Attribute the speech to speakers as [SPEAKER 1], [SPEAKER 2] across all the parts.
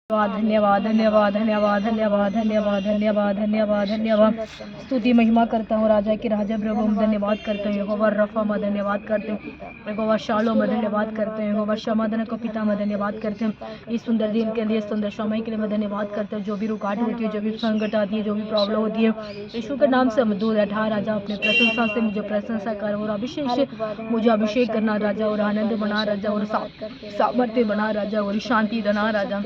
[SPEAKER 1] धन्यवाद धन्यवाद धन्यवाद धन्यवाद धन्यवाद धन्यवाद धन्यवाद धन्यवाद। स्तुति महिमा करता हूँ राजा की राजा प्रभु हम धन्यवाद करते हैं। यहोवा रफा में धन्यवाद करते हैं। यहोवा शालो में धन्यवाद करते हैं। यहोवा समाधान को पिता में धन्यवाद करते हैं। इस सुंदर दिन के लिए सुंदर समय के लिए मैं धन्यवाद करते हैं। जो भी रुकावट होती है, जो भी संकट आती है, जो भी प्रॉब्लम होती है, यीशु के नाम से हम दूर हटा राजा। अपने प्रशंसा से मुझे प्रशंसा कर और अभिषेक से मुझे अभिषेक करना राजा, और आनंद बना राजा, और सामर्थ्य बना राजा, और शांति देना राजा।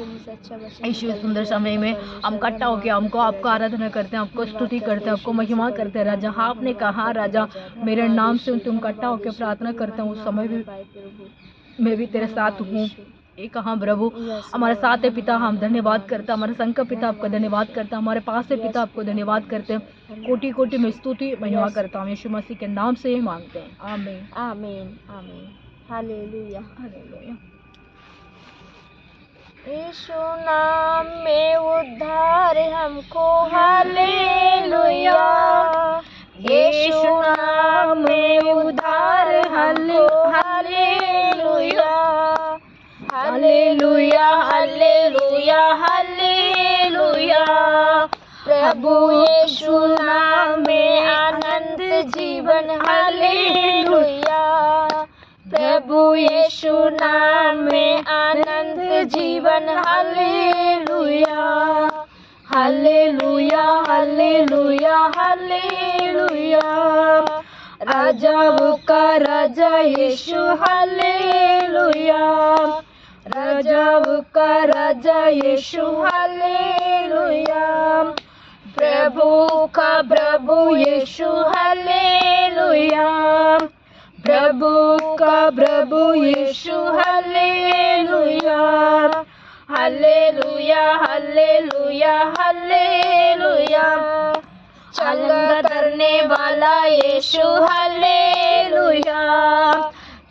[SPEAKER 1] यीशु सुंदर समय में हम इकट्ठा होकर हमको आपको आराधना करते हैं, आपको स्तुति करते हैं, आपको महिमा करते हैं राजा। हाँ, आपने कहा राजा मेरे नाम से तुम इकट्ठा होकर प्रार्थना करते हैं, उस समय भी मैं भी तेरे साथ हूँ। ये कहा प्रभु हमारे साथ है पिता, हम धन्यवाद करते हैं। हमारे संग का पिता आपका धन्यवाद करता है। हमारे पास है पिता आपको धन्यवाद करते हैं। कोटि कोटि में स्तुति महिमा करता हूँ। यीशु मसीह के नाम से ही मांगते हैं, आमीन
[SPEAKER 2] आमीन आमीन। Hallelujah
[SPEAKER 1] hallelujah.
[SPEAKER 2] यीशु नाम में उद्धार हमको, हालेलुया। यीशु नाम में उद्धार हमको, हालेलुया हालेलुया हालेलुया हालेलुया। प्रभु यीशु नाम में आनंद जीवन, हालेलुया। प्रभु यीशु नाम में आनंद जीवन, हालेलुया हालेलुया हालेलुया हालेलुया। राजाओं का राजा यीशु, हालेलुया। राजाओं का राजा यीशु, हालेलुया। प्रभु का प्रभु यीशु, हालेलुया। प्रभु का प्रभु यीशु, हालेलुया हालेलुया हालेलुया हालेलुया। चंगा करने वाला यीशु, हालेलुया।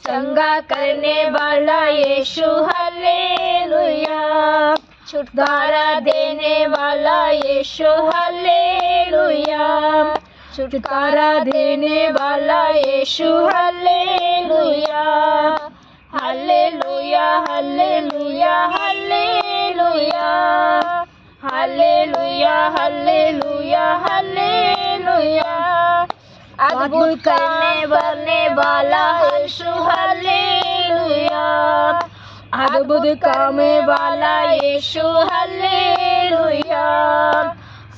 [SPEAKER 2] चंगा करने वाला यीशु, हालेलुया। छुटकारा देने वाला यीशु, हालेलुया। छुटकारा देने वाला यीशु, hallelujah hallelujah hallelujah hallelujah hallelujah hallelujah hallelujah. अद्भुत करने वाला यीशु, हालेलुया। अद्भुत करने वाला यीशु, हालेलुया।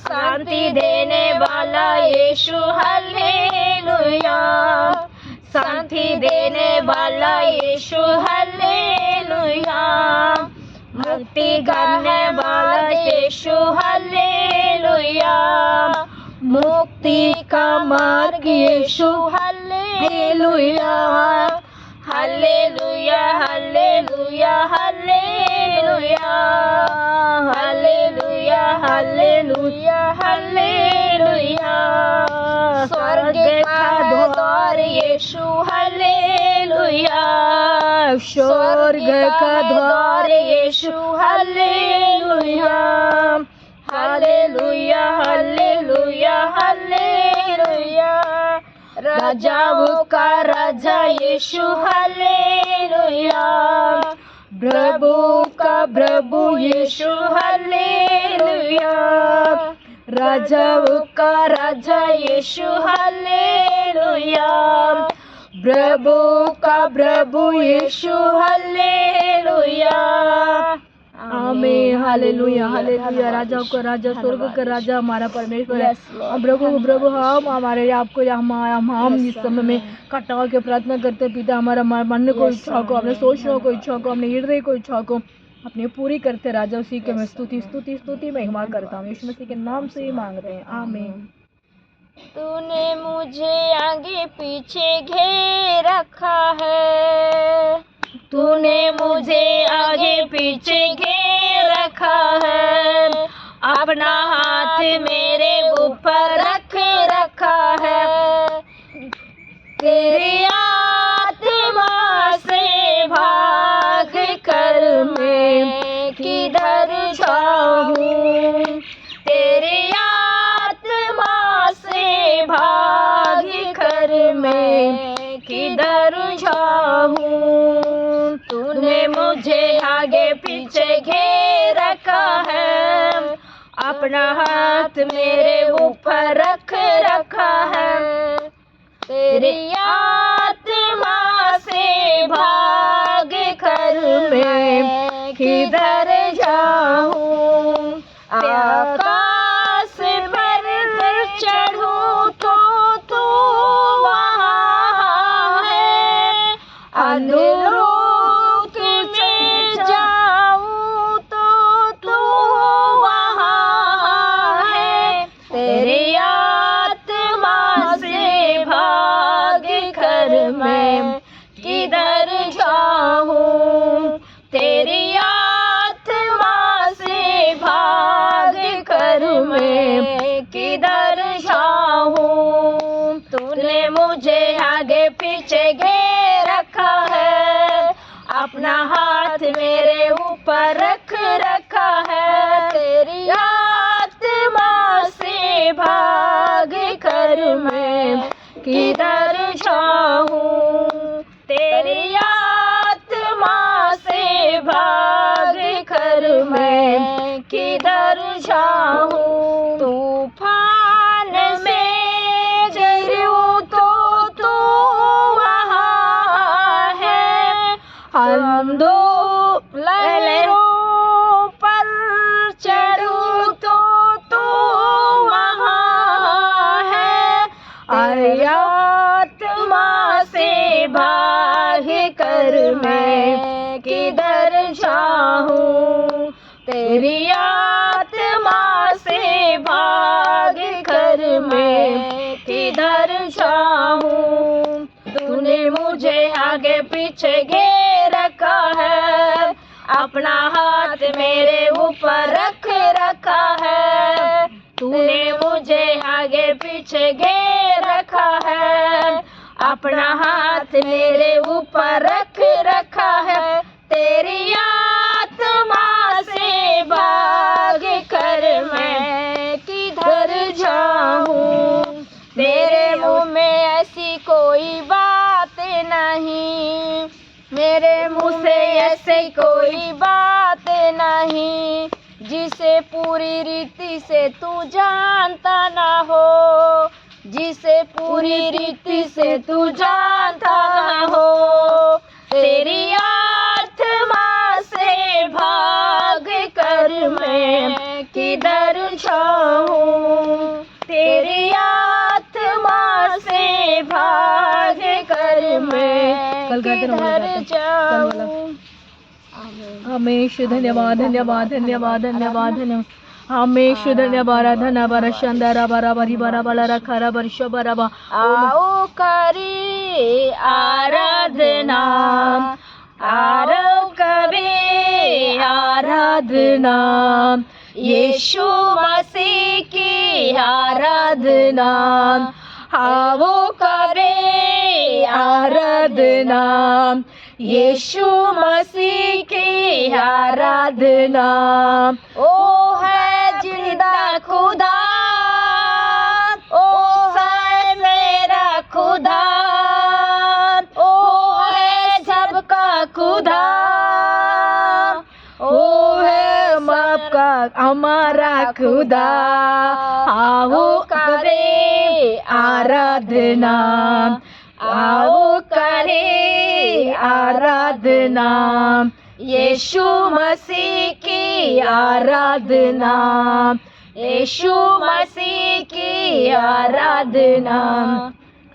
[SPEAKER 2] शांति देने वाला यीशु, हालेलुया। शांति देने वाला यीशु, हालेलुया। मुक्ति करने वाला यीशु, हालेलुया। मुक्ति का मार्ग यीशु, hallelujah hallelujah hallelujah hallelujah hallelujah hallelujah hallelujah. स्वर्ग का द्वार यीशु, हालेलुया। स्वर्ग का द्वार यीशु, हालेलुया हालेलुया हालेलुया हालेलुया। राजाओं का राजा यीशु, हालेलुया। प्रभु का प्रभु यीशु, हालेलुया। राजाओं का राजा यीशु, हालेलुया। प्रभु का प्रभु यीशु, हालेलुया आमीन हालेलुया हालेलुया। राजा का राजा, स्वर्ग का राजा हमारा परमेश्वर है। प्रभु प्रभु हम हमारे आपको हम इस समय में इकट्ठा के प्रार्थना करते पिता। हमारा मन को इच्छा को, अपने सोचने को इच्छा को, अपने हृदय को इच्छा को अपने पूरी करते राजा। उसी के मैं स्तुति स्तुति स्तुति महिमा करता हूँ। यीशु मसीह के नाम से ही मांगते हैं, आमीन। तूने मुझे आगे पीछे घेर रखा है। तूने मुझे आगे पीछे घेर रखा है। अपना हाथ मेरे ऊपर रख रखा है। तेरी आत्मा से भाग कर मैं किधर जाऊं। तेरी आत्मा से भाग कर मैं किधर जाऊं। तूने मुझे आगे पीछे घेर रखा है, अपना हाथ मेरे ऊपर रख रखा है। तेरी आत्मा से भाग कर मैं किधर जाऊं, आकाश पर चढ़ूं तो तू वहाँ है, अंधलोक में जाऊं तो तू वहाँ है। तेरी आत्मा से भाग कर मैं किधर जाऊं, तेरी आत्मा से भाग कर मैं किधर जाऊं। तूने मुझे आगे पीछे घेर रखा है, अपना हाथ मेरे ऊपर रख रखा है। तेरी आत्मा से भाग कर मैं किधर जाऊं, तेरी आत्मा से भाग कर मैं किधर जाऊं। तूफान में गिरूं तो तू वहाँ है, लहरों पर चढ़ूं तो तू वहाँ है। आत्मा से भाग कर मैं किधर जाऊं, तेरी आत्मा से भाग कर मैं किधर जाऊं। तूने मुझे आगे पीछे घेर रखा है, अपना हाथ मेरे ऊपर रख रखा है। तूने मुझे आगे पीछे घेर रखा है, अपना हाथ मेरे ऊपर रख रखा है। तेरी आत्मा से भाग कर मैं किधर जाऊं, तेरे मुंह में ऐसी कोई बात नहीं, मेरे मुंह से ऐसे कोई बात नहीं, जिसे पूरी रीति से तू जानता ना हो, जिसे पूरी रीति से तू जानता ना हो। तेरी आत्मा से भाग कर मैं किधर जाऊं, तेरी आत्मा से भाग कर मैं किधर जाऊं।
[SPEAKER 1] हमेश धन्यवाद धन्यवाद धन्यवाद धन्यवाद धन्यवाद हमेश धन्यवाद धन्यवाद शंदरा बरा बरी बरा बला रखा वर्ष बराबा।
[SPEAKER 2] आओ करी आराधना, आरो करी आराधना, यीशु मसीह की आराधना। आओ करे आराधना, यीशु मसीह की आराधना। ओ है जिंदा खुदा, ओ है मेरा खुदा, ओ है सबका खुदा, ओ है सबका हमारा खुदा। आओ करे आराधना, आओ करे आराधना, यीशु मसीह की आराधना, यीशु मसीह की आराधना।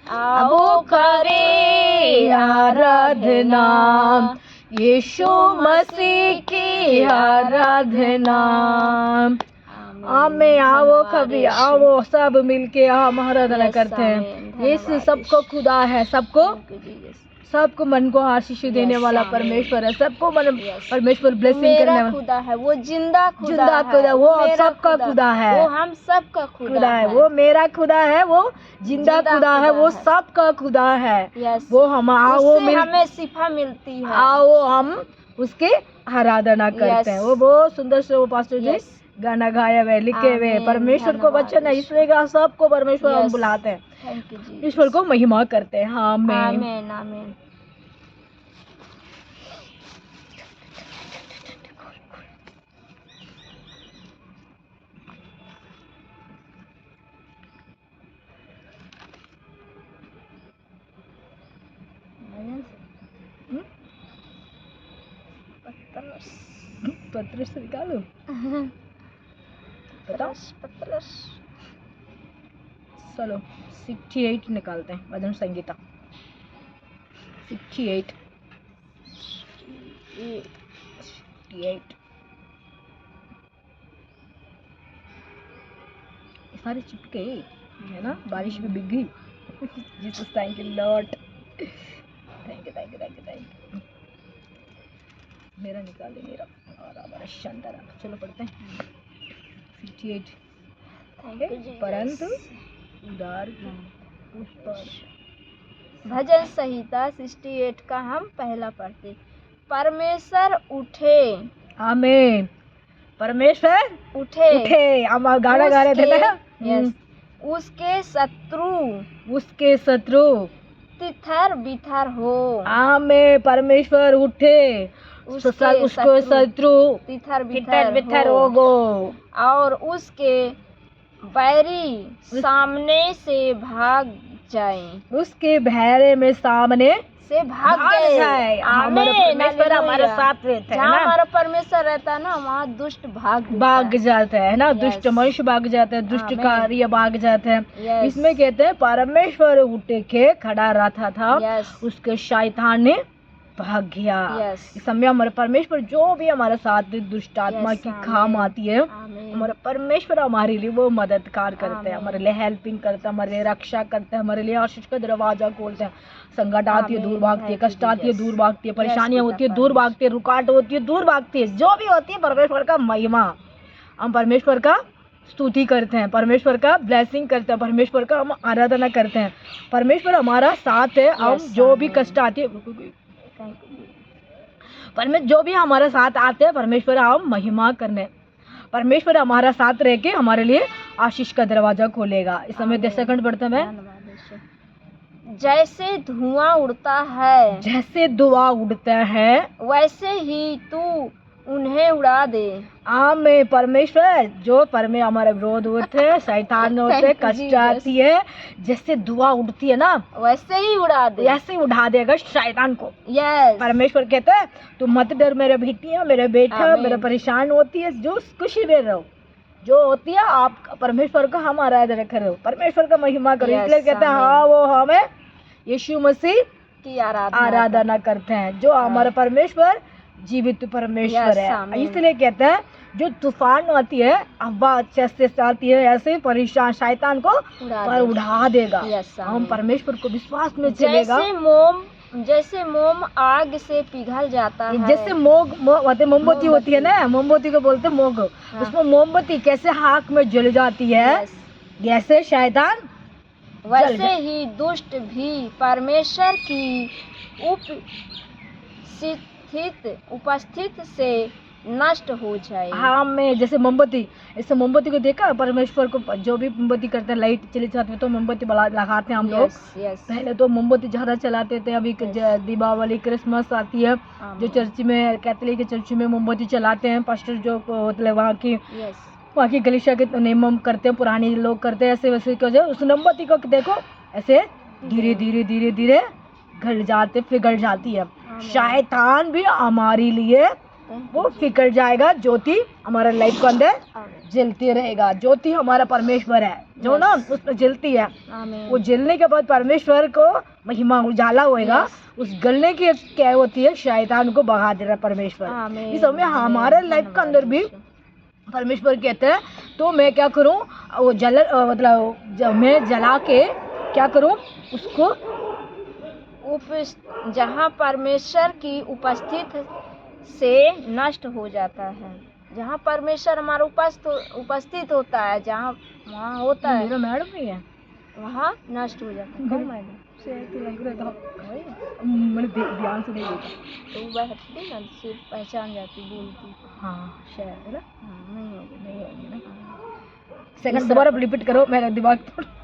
[SPEAKER 2] आओ करे आराधना, यीशु मसीह की आराधना। आमें आओ कभी आओ सब मिलके हम आराधना करते हैं। यीशु सबको खुदा है, सबको मन को आशीष देने वाला परमेश्वर है, सबको मन परमेश्वर ब्लेसिंग करने वाला खुदा है। वो जिंदा खुदा
[SPEAKER 1] है, वो सबका खुदा है,
[SPEAKER 2] वो हम सबका खुदा है।
[SPEAKER 1] वो मेरा खुदा है, वो जिंदा खुदा है, वो सबका खुदा है। वो हम आओ
[SPEAKER 2] हमें सिफा मिलती है,
[SPEAKER 1] आओ हम उसके आराधना करते हैं। वो बहुत सुंदर से वो पास्टर जी गाना गाया हुए लिखे हुए परमेश्वर को वचन है, इसलिए सबको परमेश्वर हम बुलाते हैं, ईश्वर को महिमा करते हैं। हाँ आमीन आमीन। पत्रस निकालो, बताओ।
[SPEAKER 2] पत्रस
[SPEAKER 1] चलो 68 निकालते हैं, भजन संगीता 68 सारे चिपके है ना, बारिश में भीग गई। Jesus thank you Lord, thank you thank you thank you thank you. मेरा निकाले, मेरा और हमारा शानदार। चलो पढ़ते हैं 68। परंतु उदार उस पर
[SPEAKER 2] भजन संहिता 68 का हम पहला पढ़ते। परमेश्वर उठे,
[SPEAKER 1] आमीन। परमेश्वर
[SPEAKER 2] उठे,
[SPEAKER 1] उठे, हम गाना गा रहे थे ना।
[SPEAKER 2] यस, उसके शत्रु,
[SPEAKER 1] उसके शत्रु
[SPEAKER 2] तिथर बिथर हो।
[SPEAKER 1] आमीन। परमेश्वर उठे, उसको शत्रु
[SPEAKER 2] तिथर
[SPEAKER 1] बिथर
[SPEAKER 2] बिथर
[SPEAKER 1] हो गो,
[SPEAKER 2] और उसके बैरी सामने से भाग जाए,
[SPEAKER 1] उसके भैरे में सामने
[SPEAKER 2] से भाग
[SPEAKER 1] जाए। हमारा परमेश्वर हमारे साथ रहता है
[SPEAKER 2] जहाँ
[SPEAKER 1] ना,
[SPEAKER 2] हमारा परमेश्वर रहता है ना, वहाँ दुष्ट भाग
[SPEAKER 1] जाता है ना।
[SPEAKER 2] Yes.
[SPEAKER 1] दुष्ट मनुष्य भाग जाते हैं, दुष्ट
[SPEAKER 2] Amen.
[SPEAKER 1] कार्य भाग जाते हैं।
[SPEAKER 2] Yes.
[SPEAKER 1] इसमें कहते हैं परमेश्वर उठे के खड़ा रहता था,
[SPEAKER 2] Yes.
[SPEAKER 1] उसके शैतान ने भाग गया।
[SPEAKER 2] Yes.
[SPEAKER 1] इस समय हमारे परमेश्वर जो भी हमारे साथ दुष्ट आत्मा
[SPEAKER 2] Yes.
[SPEAKER 1] की
[SPEAKER 2] Amen.
[SPEAKER 1] काम आती है,
[SPEAKER 2] Amen.
[SPEAKER 1] हमारे परमेश्वर हमारे लिए वो मददगार करते हैं,
[SPEAKER 2] Amen.
[SPEAKER 1] हमारे लिए हेल्पिंग करते हैं, हमारे लिए रक्षा करते हैं, हमारे लिए आशीष का दरवाजा खोलते हैं। संकट आती है,
[SPEAKER 2] Amen.
[SPEAKER 1] दूर भागती है,
[SPEAKER 2] Thank you,
[SPEAKER 1] कष्ट आती है,
[SPEAKER 2] Jesus.
[SPEAKER 1] दूर भागती है, परेशानियां
[SPEAKER 2] Yes,
[SPEAKER 1] होती है,
[SPEAKER 2] पिता
[SPEAKER 1] दूर भागती है, रुकावट होती है, दूर भागती है। जो भी होती है परमेश्वर का महिमा, हम परमेश्वर का स्तुति करते हैं, परमेश्वर का ब्लेसिंग करते हैं, परमेश्वर का हम आराधना करते हैं। परमेश्वर हमारा साथ है। हम
[SPEAKER 2] Yes,
[SPEAKER 1] जो भी
[SPEAKER 2] Amen.
[SPEAKER 1] कष्ट आती है, जो भी हमारे साथ आते हैं, परमेश्वर हम महिमा करने, परमेश्वर हमारा साथ रह के हमारे लिए आशीष का दरवाजा खोलेगा। इस समय 10 सेकंड पढ़ते हैं। मैं
[SPEAKER 2] जैसे धुआं उड़ता है,
[SPEAKER 1] जैसे धुआं उड़ता है,
[SPEAKER 2] वैसे ही तू उन्हें उड़ा दे।
[SPEAKER 1] आमीन। परमेश्वर जो हमारे विरोध होते हैं, शैतान होते हैं, कष्ट आती है, जैसे धुआं उड़ती है ना,
[SPEAKER 2] वैसे ही उड़ा दे,
[SPEAKER 1] ऐसे ही उड़ा देगा शैतान को।
[SPEAKER 2] यस।
[SPEAKER 1] परमेश्वर कहते हैं तू मत डर मेरे बेटियां, मेरे बेटा,
[SPEAKER 2] आमीन।
[SPEAKER 1] मेरे परेशान होती है, जो खुशी में रहो, जो होती है आप परमेश्वर का हम आराधना करो, परमेश्वर का महिमा करो।
[SPEAKER 2] Yes,
[SPEAKER 1] इसलिए कहते हैं
[SPEAKER 2] आमीन।
[SPEAKER 1] हाँ वो हमें यीशु मसीह
[SPEAKER 2] की
[SPEAKER 1] आराधना करते हैं, जो हमारा परमेश्वर जीवित परमेश्वर
[SPEAKER 2] Yes,
[SPEAKER 1] है।
[SPEAKER 2] आमीन।
[SPEAKER 1] इसलिए कहते हैं जो तूफान आती है, हवा अच्छे से आती है, ऐसे परेशान शैतान को उड़ा देगा।
[SPEAKER 2] Yes,
[SPEAKER 1] हम
[SPEAKER 2] आमीन।
[SPEAKER 1] परमेश्वर को विश्वास में चलेगा।
[SPEAKER 2] जैसे मोम आग से पिघल जाता है,
[SPEAKER 1] जैसे मोमबत्ती होती है ना, मोमबत्ती को बोलते हैं मोग।
[SPEAKER 2] हाँ।
[SPEAKER 1] उसमें मोमबत्ती कैसे आग में जल जाती है,
[SPEAKER 2] Yes.
[SPEAKER 1] जैसे शैतान
[SPEAKER 2] वैसे ही दुष्ट भी परमेश्वर की उपस्थित से नष्ट हो जाए।
[SPEAKER 1] हाँ, मैं जैसे मोमबत्ती, ऐसे मोमबत्ती को देखा, परमेश्वर को जो भी मोमबत्ती करते हैं, लाइट चली जाती है तो मोमबत्ती लगाते हैं हम लोग।
[SPEAKER 2] Yes.
[SPEAKER 1] पहले तो मोमबत्ती ज्यादा चलाते थे, अभी
[SPEAKER 2] Yes.
[SPEAKER 1] दीपावली क्रिसमस आती है, जो चर्च में कैथोलिक चर्च में मोमबत्ती चलाते हैं, पास्टर जो मतलब वहाँ की गलीशा के नियम करते हैं, पुराने लोग करते हैं, ऐसे वैसे उस मोमबत्ती को देखो ऐसे धीरे धीरे धीरे धीरे पिघल जाती है। शैतान भी हमारे लिए वो फिकर जाएगा, ज्योति हमारा लाइफ के अंदर जलती रहेगा। ज्योति हमारा परमेश्वर है जो ना उसमें जलती है। वो जलने के बाद परमेश्वर को महिमा उजाला होएगा। उस गलने की क्या होती है, शैतान को भगा दे रहा परमेश्वर। इस समय हमारे लाइफ के अंदर भी परमेश्वर कहते हैं तो मैं क्या करूं, वो मतलब मैं जला के क्या करूं उसको,
[SPEAKER 2] जहाँ परमेश्वर की उपस्थित से नष्ट हो जाता है, जहाँ परमेश्वर हमारा उपस्थित होता है, जहाँ वहाँ होता है,
[SPEAKER 1] मेरा मैडम नहीं है,
[SPEAKER 2] वहाँ नष्ट हो जाता है।
[SPEAKER 1] मैडम से तो लग रहा था, मैंने ध्यान से नहीं देखा,
[SPEAKER 2] तो बैठती ना सिर्फ पहचान जाती, बोलती।
[SPEAKER 1] हाँ शायद है ना।
[SPEAKER 2] नहीं होगी ना।
[SPEAKER 1] सेकंड दोबारा रिपीट करो, मेरा दिमाग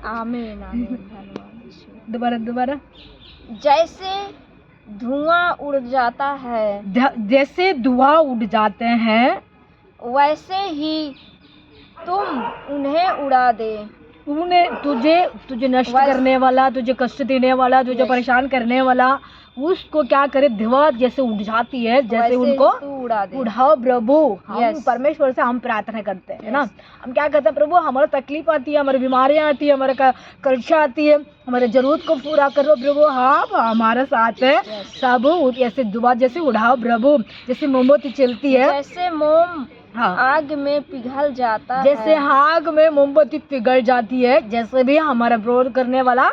[SPEAKER 2] आमीन आमीन, धन्यवाद।
[SPEAKER 1] दोबारा
[SPEAKER 2] जैसे धुआं उड़ जाता है,
[SPEAKER 1] जैसे धुआं उड़ जाते हैं,
[SPEAKER 2] वैसे ही तुम उन्हें उड़ा दे।
[SPEAKER 1] तूने तुझे नष्ट करने वाला, तुझे कष्ट देने वाला, तुझे परेशान करने वाला, उसको क्या करे, दीवार जैसे उड़ जाती है, जैसे उनको उड़ाओ प्रभु। हम परमेश्वर से हम प्रार्थना करते हैं ना, हम क्या करते हैं, प्रभु हमारा तकलीफ आती है, हमारी बीमारियां आती है, हमारे कर्जा आती है, हमारे जरूरत को पूरा करो प्रभु, हाँ हमारा साथ है। सब ऐसे दीवार जैसे उड़ाओ प्रभु, जैसे मोमबत्ती चलती है,
[SPEAKER 2] जैसे मोम आग में पिघल जाता है,
[SPEAKER 1] जैसे आग में मोमबत्ती पिघल जाती है, जैसे भी हमारा विरोध करने वाला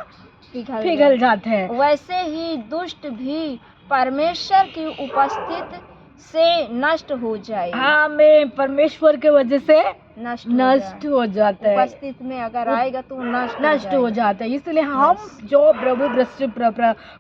[SPEAKER 1] पिघल जाते हैं,
[SPEAKER 2] वैसे ही दुष्ट भी परमेश्वर की उपस्थिति से नष्ट हो जाए।
[SPEAKER 1] हाँ, मैं परमेश्वर के वजह से नष्ट हो जाता है।
[SPEAKER 2] उपस्थिति में अगर आएगा तो नष्ट हो
[SPEAKER 1] जाता है। इसलिए हम जो प्रभु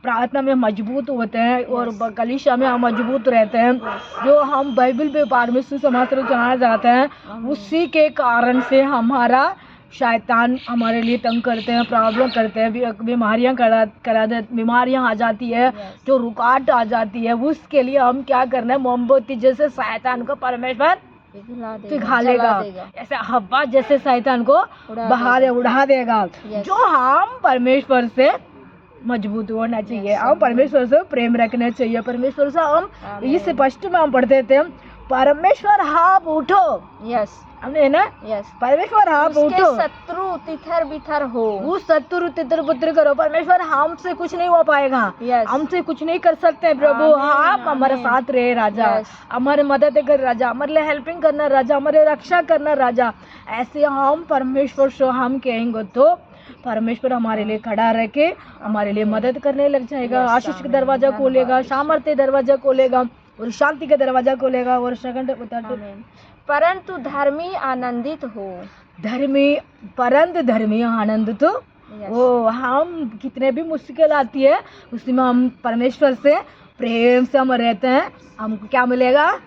[SPEAKER 1] प्रार्थना में मजबूत होते हैं और कलीसिया में हम मजबूत रहते हैं, जो हम बाइबल पे परमेश्वर समाचार चलाए जाते हैं, उसी के कारण से हमारा शैतान हमारे लिए तंग करते हैं, प्रॉब्लम करते हैं, बीमारियां करा दे, बीमारियां आ जाती है, जो रुकावट आ जाती है, उसके लिए हम क्या करना है, मोमबत्ती जैसे शैतान को परमेश्वर पिघालेगा, ऐसे हवा जैसे शैतान को उड़ा देगा। जो हम परमेश्वर से मजबूत होना चाहिए, हम परमेश्वर से प्रेम रखना चाहिए, परमेश्वर से हम इस स्पष्ट में हम पढ़ते थे, परमेश्वर आप उठो, हमने ना, परमेश्वर आप उठो,
[SPEAKER 2] शत्रु तितर बितर हो,
[SPEAKER 1] वो शत्रु तितर बितर करो, परमेश्वर हमसे कुछ नहीं हो पाएगा, हमसे कुछ नहीं कर सकते प्रभु, आप हमारे साथ रहे राजा, हमारे मदद कर राजा, हमारे लिए हेल्पिंग करना राजा, हमारे रक्षा करना राजा। ऐसे हम परमेश्वर से हम कहेंगे तो परमेश्वर हमारे लिए खड़ा रह के हमारे लिए मदद करने लग जाएगा, आशीष का दरवाजा खोलेगा, सामर्थ्य दरवाजा खोलेगा और शांति का दरवाजा खोलेगा। और सेकंड
[SPEAKER 2] परंतु धर्मी आनंदित हो,
[SPEAKER 1] धर्मी आनंदित वो, हम कितने भी मुश्किल आती है उसमें हम परमेश्वर से प्रेम से हम रहते हैं, हमको क्या मिलेगा,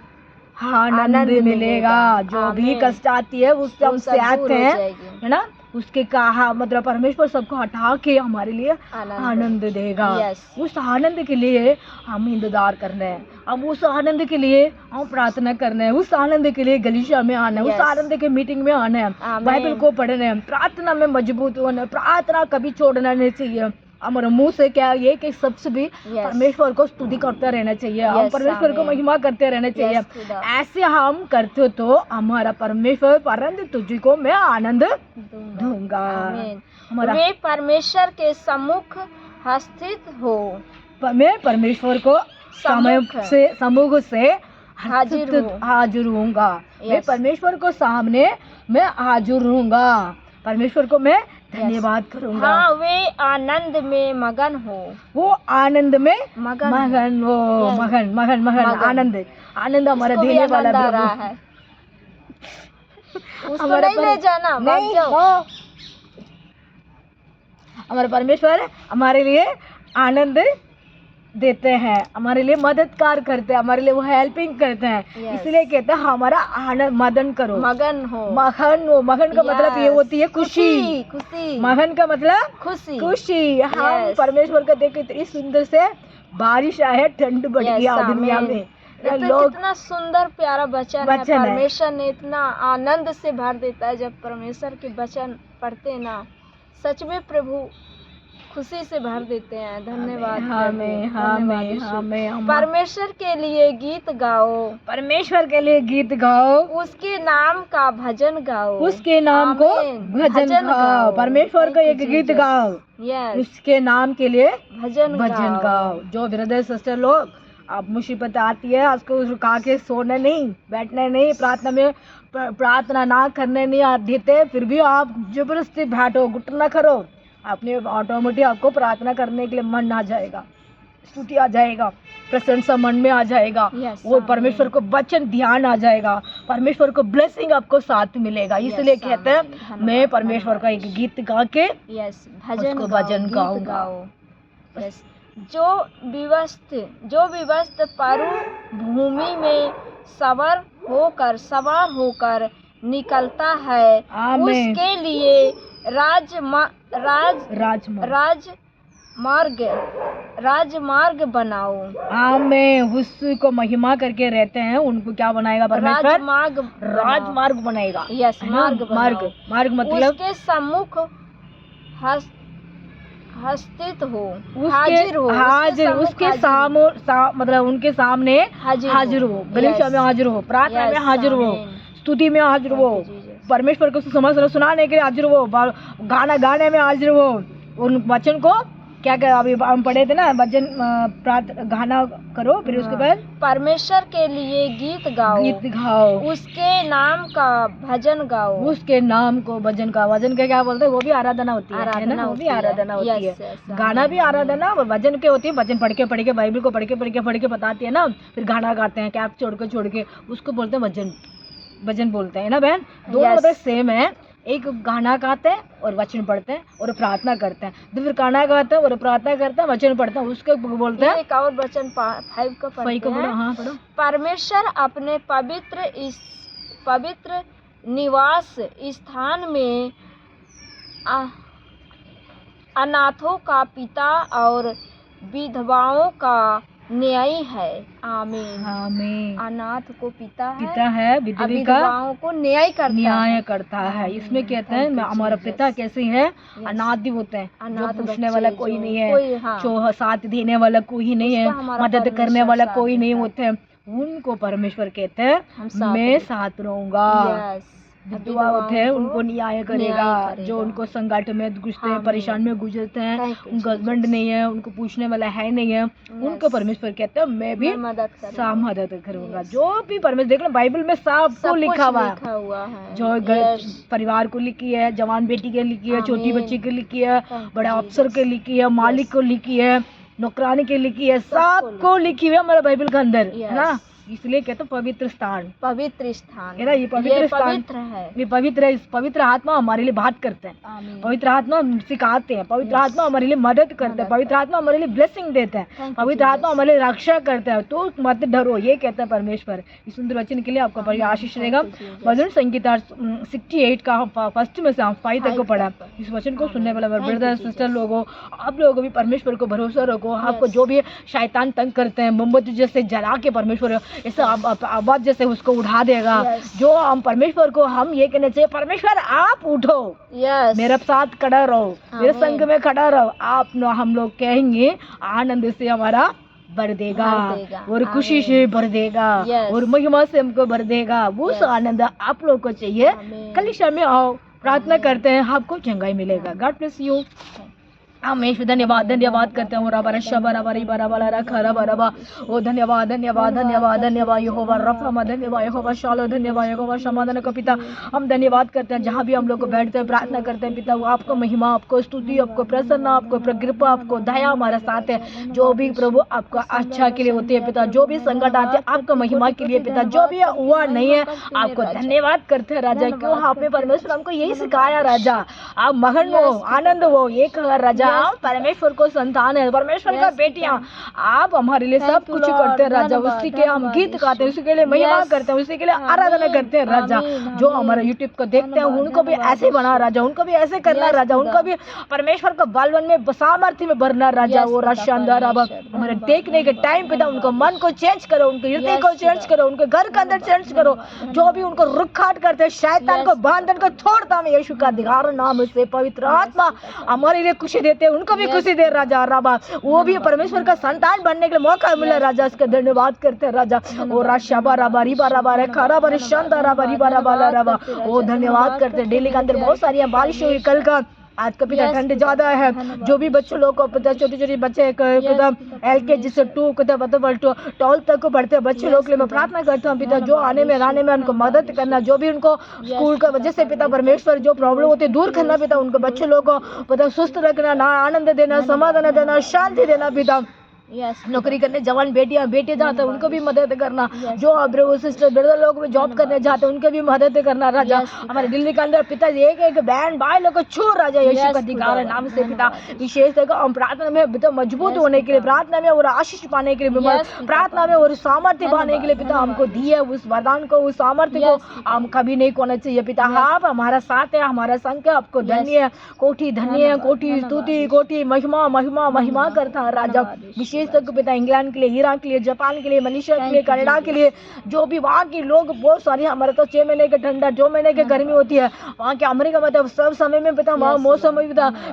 [SPEAKER 1] आनंद मिलेगा। जो भी कष्ट आती है उससे हम से आते हैं, है ना, उसके कहा मतलब परमेश्वर सबको हटा के हमारे लिए आनंद देगा। उस आनंद के लिए हम इंतजार करना है, हम उस आनंद के लिए हम प्रार्थना करना है, उस आनंद के लिए गलीशा में आना है, उस आनंद के मीटिंग में आना है, बाइबल को पढ़ना है, प्रार्थना में मजबूत होना है, प्रार्थना कभी छोड़ना नहीं चाहिए। हमारे मुंह से क्या ये कि सबसे भी परमेश्वर को स्तुति करते रहना चाहिए, हम परमेश्वर को महिमा करते रहना चाहिए। ऐसे हम करते तो हमारा परमेश्वर परंतु तुझको मैं आनंद दूंगा।
[SPEAKER 2] वे परमेश्वर के सम्मुख स्थित हो,
[SPEAKER 1] मैं परमेश्वर को सम्मुख से हाजिर होऊंगा, मैं परमेश्वर को सामने मैं हाजिर रहूंगा, परमेश्वर को मैं धन्यवाद करूंगा।
[SPEAKER 2] हाँ, वे आनंद में मगन हो,
[SPEAKER 1] वो आनंद में मगन हो, मगन आनंद हमारा देने वाला प्रभु
[SPEAKER 2] है। उसको नहीं ले जाना,
[SPEAKER 1] नहीं हमारे परमेश्वर हमारे लिए आनंद देते हैं, हमारे लिए मददगार करते हैं, हमारे लिए वो हेल्पिंग करते हैं। इसलिए कहते हैं हमारा आनंद मगन करो,
[SPEAKER 2] मगन हो।
[SPEAKER 1] मगन का मतलब ये होती है खुशी। मगन का मतलब खुशी। हम परमेश्वर का देख इतनी सुंदर से बारिश आए, ठंड बढ़ गया दुनिया में,
[SPEAKER 2] लोग कितना सुंदर प्यारा वचन है, परमेश्वर ने इतना आनंद से भर देता है जब परमेश्वर के वचन पढ़ते ना, सच में प्रभु खुशी से भर देते हैं। धन्यवाद।
[SPEAKER 1] हमें
[SPEAKER 2] परमेश्वर के लिए गीत गाओ,
[SPEAKER 1] परमेश्वर के लिए गीत गाओ,
[SPEAKER 2] उसके नाम का भजन गाओ,
[SPEAKER 1] उसके नाम को भजन गाओ, परमेश्वर का एक गीत गाओ, उसके नाम के लिए भजन गाओ। जो ब्रदर सिस्टर लोग अब मुसीबत आती है, उसको रुका के सोना नहीं, बैठना नहीं, प्रार्थना ना करने नहीं देते, फिर भी आप जबरदस्ती बैठो, घुटना करो, अपने ऑटोमेटिक आपको प्रार्थना करने के लिए मन आ जाएगा, स्तुति आ जाएगा, प्रशंसा मन में आ जाएगा, वो परमेश्वर को वचन ध्यान आ जाएगा, परमेश्वर को ब्लेसिंग आपको साथ मिलेगा। इसलिए कहते हैं मैं परमेश्वर का एक गीत गा के भजन गाऊंगा।
[SPEAKER 2] जो विवस्त परु भूमि में सवार होकर निकलता है, उसके लिए राजमार्ग बनाओ।
[SPEAKER 1] आमीन। उसको महिमा करके रहते हैं, उनको क्या बनाएगा परमेश्वर? राजमार्ग बनाएगा।
[SPEAKER 2] मार्ग
[SPEAKER 1] मतलब
[SPEAKER 2] उसके सम्मुख हस्तित हो, हाजिर हो,
[SPEAKER 1] हाजिर उसके मतलब उनके सामने हाजिर हो, गलीचा में हाजिर हो, प्रार्थना में हाजिर हो, स्तुति में हाजिर हो, परमेश्वर को सुनाने के लिए हाजिर हो, गाना गाने में हाजिर हो, उन वचन को क्या क्या अभी हम पढ़े थे ना, वचन गाना करो, फिर उसके बाद
[SPEAKER 2] परमेश्वर के लिए गीत गाओ, उसके नाम का भजन गाओ, उसके नाम को भजन का वजन के क्या बोलते हैं, वो भी आराधना होती है ना, वो भी आराधना होती है, गाना भी आराधना और वजन के होती है, वचन पढ़ के बाइबल को पढ़ के बताती है ना, फिर गाना गाते हैं, कैप छोड़ के उसको बोलते हैं वचन बोलते हैं ना बहन, दोनों मतलब सेम है, एक गाना गाते हैं और वचन पढ़ते हैं और प्रार्थना करते हैं, तो फिर गाना गाते हैं और प्रार्थना करते हैं, वचन पढ़ते हैं, उसको बोलते हैं। एक और वचन 5 को पढ़ते हैं। हाँ, पढ़ो। परमेश्वर अपने पवित्र निवास स्थान में अनाथों का पिता और विधवाओं का न्यायी है। आमीन आमीन। अनाथ को पिता है, विधवाओं को न्याय करता है। इसमें कहते हैं हमारा पिता कैसे है, अनाथ होते हैं, जो पूछने वाला कोई नहीं है, जो साथ देने वाला कोई नहीं है, मदद करने वाला कोई नहीं होते हैं, उनको परमेश्वर कहते हैं मैं साथ रहूंगा। विधवा होते हैं उनको न्याय करेगा, जो उनको संकट में गुजरते हैं, परेशान में गुजरते हैं, उनका हस्बैंड नहीं है, उनको पूछने वाला है नहीं है, उनको परमेश्वर कहते हैं मैं भी मदद करूंगा। जो भी परमेश्वर देख लो बाइबल में सबको लिखा हुआ है, जो परिवार को लिखी है, जवान बेटी के लिखी है, छोटी बच्ची के लिखी है, बड़े अफसर के लिखी है, मालिक को लिखी है, नौकरानी के लिखी है, सबको लिखी हुई है हमारे बाइबल के अंदर, है ना। इसलिए कहते हैं पवित्र स्थान है ना, ये पवित्र स्थान है, ये पवित्र है। इस पवित्र आत्मा हमारे लिए बात करते हैं, पवित्र आत्मा सिखाते हैं, पवित्र आत्मा हमारे लिए मदद करते हैं, पवित्र आत्मा हमारे लिए ब्लेसिंग देते हैं, पवित्र आत्मा हमारे लिए रक्षा करते हैं। तो मत डरो, ये कहते हैं परमेश्वर। इस सुंदर वचन के लिए आपका बड़ी आशीष रहेगा। भजन संगीता 68 का फर्स्ट में से 5 तक को पढ़ा। इस वचन को सुनने वाला ब्रदर सिस्टर लोगों, आप लोगों भी परमेश्वर को भरोसा रखो। आपको जो भी शैतान तंग करते हैं, मोमबत्ती जैसे जला के परमेश्वर ऐसे आवाज जैसे उसको उठा देगा। जो हम परमेश्वर को हम ये कहने चाहिए, परमेश्वर आप उठो, मेरे साथ खड़ा रहो, मेरे संग में खड़ा रहो। आप हम लोग कहेंगे आनंद से हमारा भर देगा और खुशी से भर देगा और महिमा से हमको भर देगा। वो आनंद आप लोग को चाहिए। कलीसिया में आओ, प्रार्थना करते हैं, आपको चंगाई मिलेगा। God bless you. हमेशा धन्यवाद करते हैं। रबा शबा रबा रिबा रबा रखा रबा रबा। ओ धन्यवाद यहोवा रफा, धन्यवाद यहोवा शालो, धन्यवाद यहोवा समाधान का पिता। हम धन्यवाद करते हैं जहाँ भी हम लोग बैठते हैं, प्रार्थना करते हैं पिता, वो आपको महिमा, आपको स्तुति, आपको प्रसन्न, आपको कृपा, आपको दया हमारे साथ है। जो भी प्रभु आपका अच्छा के लिए होते हैं पिता, जो भी संकट आते हैं आपको महिमा के लिए पिता, जो भी हुआ नहीं है आपको धन्यवाद करते हैं राजा। क्यों आपने परमेश्वर हमको यही सिखाया राजा, आप मगन हो, आनंद हो, एक राजा आप परमेश्वर को संतान है, परमेश्वर का बेटियां, आप हमारे लिए सब कुछ करते हैं राजा। उसी के हम गीत गाते हैं, उसी के लिए महिमा करते हैं, उसी के लिए आराधना करते हैं राजा। जो हमारे यूट्यूब को देखते हैं उनको भी ऐसे बना राजा, उनको भी ऐसे करना राजा, उनको भी परमेश्वर को बलवन में सामर्थ्य में भरना राजा। वो शानदार अब हमारे देखने के टाइम पे उनको मन को चेंज करो, उनके हृदय को चेंज करो, उनके घर के अंदर चेंज करो। जो भी उनको रुखाट करते हैं, शैतान को बांधन को छोड़ता हूं यीशु का अधिकार नाम से। पवित्र आत्मा हमारे लिए खुशी देते, उनको भी खुशी दे राजा। राबा वो भी परमेश्वर का संतान बनने के लिए मौका मिला राजा, इसका धन्यवाद करते हैं राजा। ओ राशा राबा रिबा राबा रे खारा बरे शानदार राबा रिबा राबा राबा। ओ धन्यवाद करते हैं। दिल्ली के अंदर बहुत सारी बारिश हुई कल का, आज का पिता ठंड ज्यादा है। जो भी बच्चों लोग को पता, छोटे छोटे बच्चे पिता LKG से 2 12 तक को पढ़ते हैं बच्चे लोग के लिए मैं प्रार्थना करता हूँ पिता, जो आने में लाने में उनको मदद करना, जो भी उनको स्कूल का वजह से पिता परमेश्वर जो प्रॉब्लम होती है दूर करना पिता, उनको बच्चे लोग को पता सुस्त रखना, ना आनंद देना, समाधान देना, शांति देना पिता। नौकरी करने जवान बेटियां बेटे जाते हैं उनको भी मदद करना, जो ब्रदर सिस्टर ब्रदर लोग भी जॉब करने जाते हैं उनको भी मदद करना राजा। हमारे दिल्ली के अंदर पिता एक एक बहन भाई लोग को छू राजा यीशु का अधिकार नाम से पिता। विशेष तक हम प्रार्थना में पिता मजबूत होने के लिए, प्रार्थना में और आशीष पाने के लिए, प्रार्थना में और सामर्थ्य पाने के लिए पिता हमको दिए उस वरदान को, उस सामर्थ्य को हम कभी नहीं खोना चाहिए पिता। आप हमारा साथ है, हमारा संग है, आपको धन्य कोटि स्तुति, कोटि महिमा महिमा महिमा करता है राजा।
[SPEAKER 1] विशेष तक पिता इंग्लैंड के लिए, ईरान के लिए, जापान के लिए, मलेशिया के लिए, कनाडा के लिए, जो भी वहाँ के लोग बहुत सारे, हमारे तो 6 महीने के ठंडा, 2 महीने की गर्मी होती है, वहाँ के अमेरिका में तो सब समय में पिता वहाँ मौसम में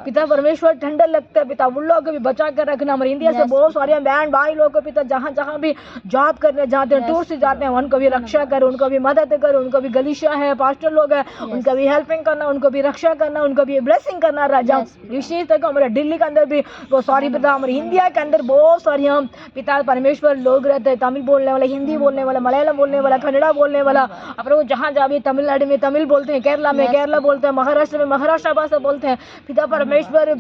[SPEAKER 1] पिता परमेश्वर ठंडा लगता है पिता, उन लोगों को भी बचा कर रखना। हमारे इंडिया से बहुत सारे बहन भाई लोग को पिता जहाँ जहाँ भी जॉब करने जाते हैं, टूर से जाते हैं, उनको भी रक्षा कर, उनको भी मदद कर, उनको भी गलीशिया है, पास्टर लोग हैं, उनका भी हेल्पिंग करना, उनको भी रक्षा करना, उनको भी ब्लेसिंग करना राजा। विशेष तक हमारे दिल्ली के अंदर भी बहुत सारी पिता, हमारे इंडिया के अंदर बहुत सारी हम पिता परमेश्वर लोग रहते हैं, तमिल बोलने वाला, हिंदी बोलने वाला, मलयालम बोलने वाला, कन्नड़ा बोलने वाला, अब वो जहाँ जहाँ भी तमिलनाडु में तमिल बोलते हैं, केरला में केरला बोलते हैं, महाराष्ट्र में महाराष्ट्र भाषा बोलते हैं पिता परमेश्वर,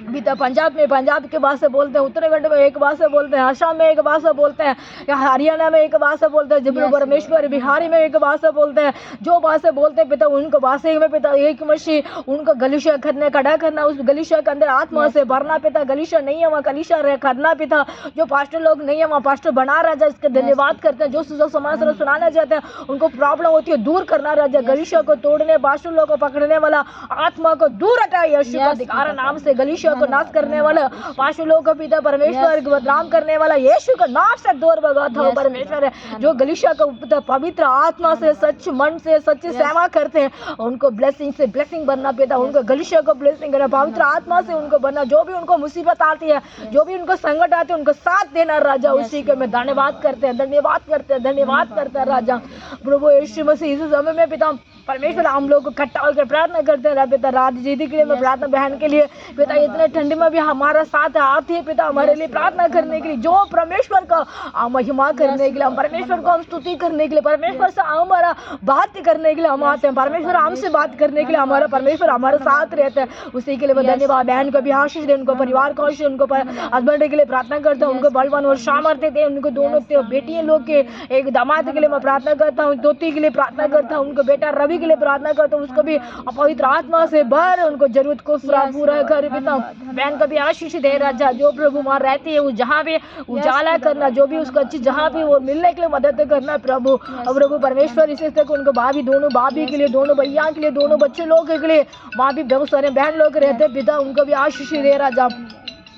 [SPEAKER 1] पिता पंजाब में पंजाब की भाषा बोलते हैं, उत्तराखंड में एक भाषा बोलते हैं, असम में एक भाषा बोलते हैं, या हरियाणा में एक भाषा बोलते हैं, जब परमेश्वर बिहारी में एक भाषा बोलते हैं, जो भाषा बोलते हैं पिता उनको भाषा में पिता एक मसीह उनको गलीशिया करने खड़ा करना, उस गलीशिया के अंदर आत्मा से भरना पिता, गलीशिया नहीं है वहाँ गलीशिया करना पिता, जो पास्टर लोग नहीं है वहाँ पास्टर बना राजा, इसके धन्यवाद करते हैं, जो समाचार सुनाना चाहते हैं उनको प्रॉब्लम होती है दूर करना राजा, गलीशिया को तोड़ने, पास्टर लोग को पकड़ने वाला आत्मा को दूर हटाए यीशु का अधिकार नाम से, गलीशिया को नाश करने वाला, पास्टर लोगों को पिता परमेश्वर को बदनाम करने वाला यीशु का नाम से दूर भगाता हो परमेश्वर है, जो गलीशिया को पिता पवित्र आत्मा से सच मन से सच्ची सेवा करते हैं उनको ब्लेसिंग से ब्लेसिंग बनना पिता, उनको गलीशिया को ब्लेसिंग करना, पवित्र आत्मा से उनको बनना, जो भी उनको मुसीबत आती है, जो भी उनको संकट आते हैं उनको साथ देना राजा, उसी के में धन्यवाद करते हैं, धन्यवाद करते हैं, धन्यवाद करते हैं राजा। प्रभु यीशु मसीह इस समय में पिता परमेश्वर हम लोग को इकट्ठा होकर प्रार्थना करते हैं पिता, रात जीदी के लिए मैं प्रार्थना बहन के लिए पिता, इतने ठंडी में भी हमारा साथ आती है पिता, हमारे लिए प्रार्थना करने के लिए, जो परमेश्वर का महिमा करने के लिए, हम परमेश्वर को हम स्तुति करने के लिए, परमेश्वर से हमारा बात करने के लिए हम आते हैं, परमेश्वर हमसे बात करने के लिए हमारा परमेश्वर हमारे साथ रहता है, उसी के लिए मैं धन्यवाद। बहन को भी आशीष दे, उनको परिवार को आशीष, उनको हस्बैंड के लिए प्रार्थना करता हूँ, उनको बलवान और सामर्थ्य दे, उनको दोनों बेटियां लोग के एक दामाद के लिए मैं प्रार्थना करता हूँ, दोती के लिए प्रार्थना करता हूँ, उनको बेटा रवि के लिए प्रार्थना करता हूँ, उसको भी पवित्र आत्मा से भर, उनको जरूरत को पूरा कर पिता, बहन को भी आशीष दे राजा, जो प्रभु वहाँ रहती है वो जहाँ भी उजाला करना, जो भी उसको अच्छी जहाँ भी वो मिलने के लिए मदद करना प्रभु, और प्रभु परमेश्वर इसी तक उनको भाभी, दोनों भाभी के लिए, दोनों भैया के लिए, दोनों बच्चे लोग के लिए, वहाँ भी बहुत सारे बहन लोग रहते हैं पिता, उनको भी आशीष दे राजा,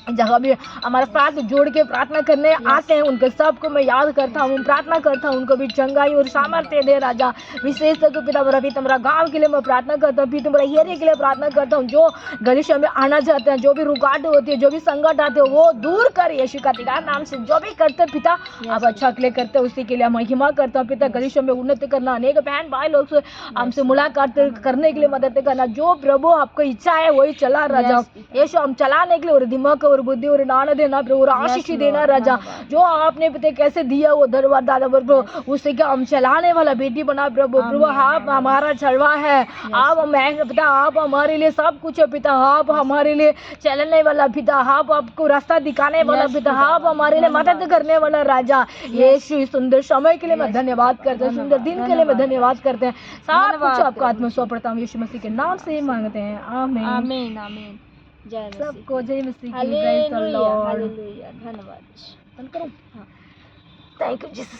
[SPEAKER 1] जहाँ भी हमारे साथ जोड़ के प्रार्थना करने आते हैं उनको सबको मैं याद करता हूँ, प्रार्थना करता हूँ, उनको भी चंगाई और सामर्थ्य दे राजा। विशेष तौर पिता मेरा तुम्हारा गांव के लिए मैं प्रार्थना करता हूँ, तुम्हारा एरिया के लिए प्रार्थना करता हूँ, जो गलीशिया में आना चाहते हैं, जो भी रुकावट होती है, जो भी संकट आते हैं वो दूर कर यीशु का अधिकार नाम से, जो भी करते पिता आप अच्छा के लिए करते हैं, उसी के लिए महिमा करता हूँ पिता, गलीशिया में उन्नति करना, अनेक बहन भाई लोग से हमसे मुलाकात करने के लिए मदद करना, जो प्रभु आपको इच्छा है वही चला राजा, यीशु हम चलाने के लिए और दिमाग और बुद्धि और नाना देना प्रभु, और आशीष देना राजा, जो आपने पिता कैसे दिया वो दरबार दादा प्रभु, उससे क्या हम चलाने वाला बेटी बना प्रभु, प्रभु आप हमारा चलवा है, आप पिता आप हमारे लिए सब कुछ है पिता, आप हमारे लिए चलने वाला पिता, आप आपको रास्ता दिखाने वाला पिता, आप हमारे लिए मदद करने वाला राजा। यीशु इस सुंदर समय के लिए मैं धन्यवाद करते हैं, सुंदर दिन के लिए मैं धन्यवाद करते हैं, सब कुछ आपको आत्मा सौंपता हूँ, यीशु मसीह के नाम से मांगते हैं, आमीन
[SPEAKER 2] आमीन आमीन। जय मसीह,
[SPEAKER 1] सबको जय मसीह की,
[SPEAKER 2] हालेलुया हालेलुया, धन्यवाद।
[SPEAKER 1] बंद करूं? हाँ, थैंक यू जीसस।